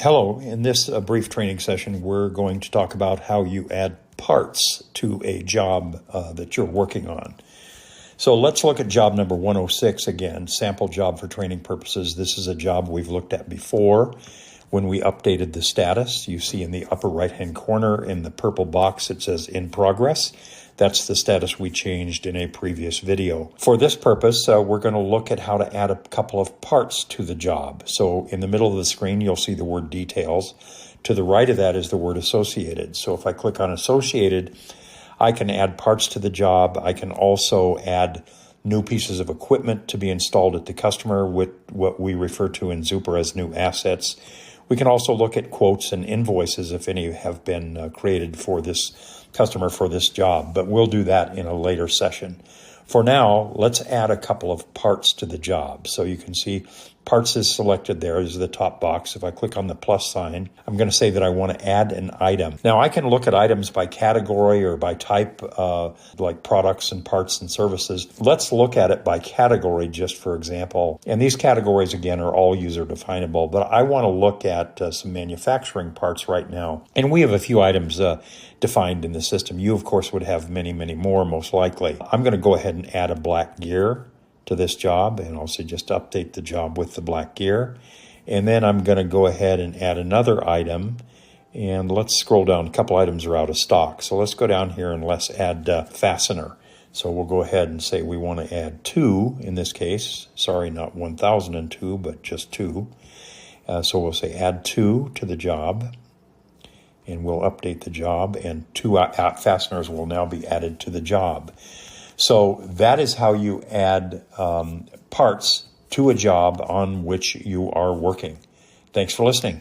Hello, in this brief training session, we're going to talk about how you add parts to a job that you're working on. So let's look at job number 106 again, sample job for training purposes. This is a job we've looked at before when we updated the status. You see in the upper right-hand corner in the purple box, it says in progress. That's the status we changed in a previous video. For this purpose, we're going to look at how to add a couple of parts to the job. So in the middle of the screen, you'll see the word details. To the right of that is the word associated. So if I click on associated, I can add parts to the job. I can also add new pieces of equipment to be installed at the customer with what we refer to in Zuper as new assets. We can also look at quotes and invoices if any have been created for this customer for this job, but we'll do that in a later session. For now, let's add a couple of parts to the job. So you can see parts is selected there is the top box. If I click on the plus sign, I'm going to say that I want to add an item. Now I can look at items by category or by type, like products and parts and services. Let's look at it by category just for example. And these categories again are all user definable, but I want to look at some manufacturing parts right now. And we have a few items defined in the system. You of course would have many, many more most likely. I'm going to go ahead and add a black gear to this job, and also just update the job with the black gear. And then I'm going to go ahead and add another item, and let's scroll down. A couple items are out of stock, so let's go down here and let's add fastener. So we'll go ahead and say we want to add 2 in this case. Sorry, not 1002, but just 2. So we'll say add 2 to the job, and we'll update the job, and 2 fasteners will now be added to the job. So that is how you add parts to a job on which you are working. Thanks for listening.